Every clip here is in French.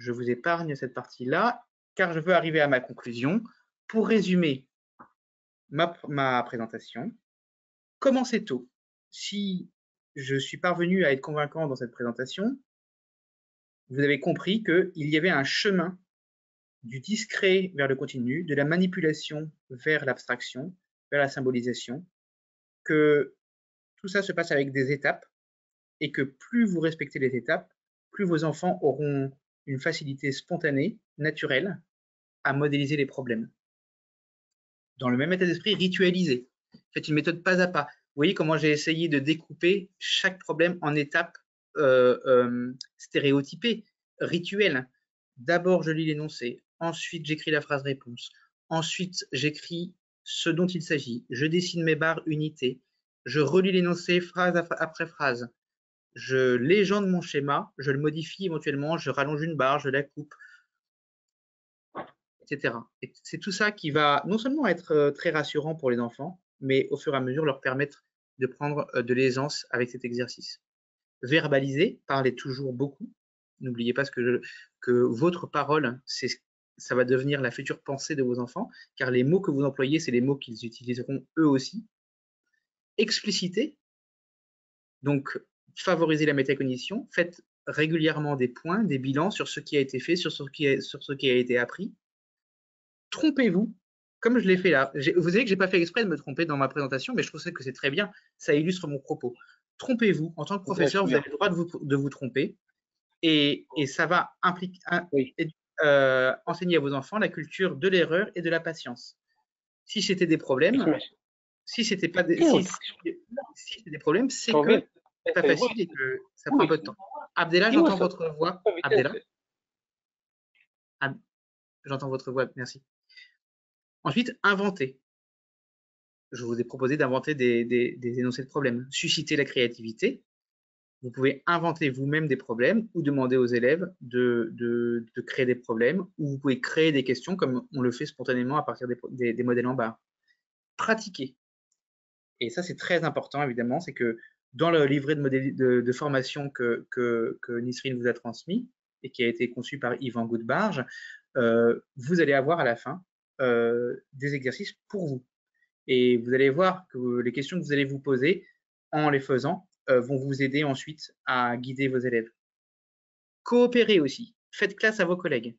je vous épargne cette partie-là, car je veux arriver à ma conclusion. Pour résumer ma présentation, commencez tôt. Si je suis parvenu à être convaincant dans cette présentation, vous avez compris qu'il y avait un chemin du discret vers le continu, de la manipulation vers l'abstraction, vers la symbolisation, que tout ça se passe avec des étapes et que plus vous respectez les étapes, plus vos enfants auront une facilité spontanée, naturelle, à modéliser les problèmes. Dans le même état d'esprit, ritualisé. Faites une méthode pas à pas. Vous voyez comment j'ai essayé de découper chaque problème en étapes stéréotypées, rituelles. D'abord, je lis l'énoncé. Ensuite, j'écris la phrase réponse. Ensuite, j'écris ce dont il s'agit. Je dessine mes barres unités. Je relis l'énoncé phrase après phrase. Je légende mon schéma. Je le modifie éventuellement. Je rallonge une barre. Je la coupe, etc. Et c'est tout ça qui va non seulement être très rassurant pour les enfants, mais au fur et à mesure leur permettre de prendre de l'aisance avec cet exercice. Verbaliser, parlez toujours beaucoup. N'oubliez pas que votre parole, ça va devenir la future pensée de vos enfants, car les mots que vous employez, c'est les mots qu'ils utiliseront eux aussi. Expliciter, donc favoriser la métacognition, faites régulièrement des points, des bilans sur ce qui a été fait, sur ce qui a été appris. Trompez-vous, comme je l'ai fait là. Vous savez que je n'ai pas fait exprès de me tromper dans ma présentation, mais je trouve que c'est très bien, ça illustre mon propos. Trompez-vous, en tant que professeur, vous avez le droit de vous tromper, et ça va enseigner à vos enfants la culture de l'erreur et de la patience. Si c'était des problèmes, si c'était pas des, si c'était des problèmes, c'est que c'est pas facile et que ça prend un peu de temps. Abdellah, j'entends votre voix. Abdellah, j'entends votre voix, merci. Ensuite, inventer. Je vous ai proposé d'inventer des énoncés de problèmes. Susciter la créativité. Vous pouvez inventer vous-même des problèmes ou demander aux élèves de créer des problèmes, ou vous pouvez créer des questions comme on le fait spontanément à partir des modèles en barre. Pratiquer. Et ça, c'est très important, évidemment, c'est que dans le livret de formation que Nisrine vous a transmis et qui a été conçu par Yvan Goudbarge, vous allez avoir à la fin des exercices pour vous. Et vous allez voir que les questions que vous allez vous poser en les faisant vont vous aider ensuite à guider vos élèves. Coopérez aussi. Faites classe à vos collègues.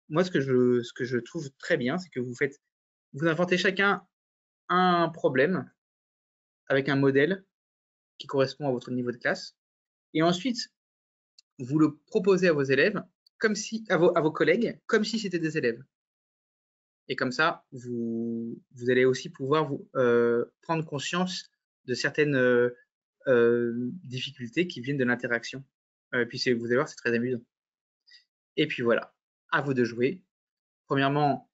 Moi, ce que je trouve très bien, c'est que vous inventez chacun un problème avec un modèle qui correspond à votre niveau de classe. Et ensuite, vous le proposez à vos élèves, à vos collègues, comme si c'était des élèves. Et comme ça, vous allez aussi pouvoir prendre conscience de certaines difficultés qui viennent de l'interaction. Puis vous allez voir, c'est très amusant. Et puis voilà, à vous de jouer. Premièrement,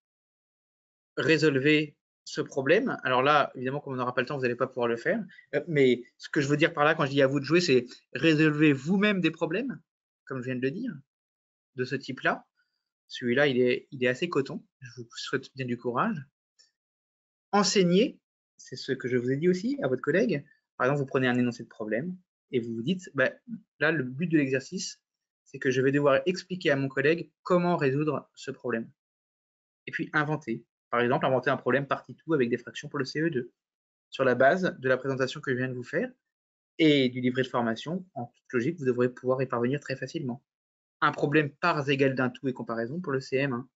résolvez ce problème. Alors là, évidemment, comme on n'aura pas le temps, vous n'allez pas pouvoir le faire. Mais ce que je veux dire par là, quand je dis à vous de jouer, c'est résolvez vous-même des problèmes, comme je viens de le dire, de ce type-là. Celui-là, il est assez coton. Je vous souhaite bien du courage. Enseignez, c'est ce que je vous ai dit aussi à votre collègue. Par exemple, vous prenez un énoncé de problème et vous vous dites, bah, là, le but de l'exercice, c'est que je vais devoir expliquer à mon collègue comment résoudre ce problème. Et puis, inventer. Par exemple, inventer un problème partie tout avec des fractions pour le CE2, sur la base de la présentation que je viens de vous faire et du livret de formation. En toute logique, vous devrez pouvoir y parvenir très facilement. Un problème parts égales d'un tout et comparaison pour le CM1.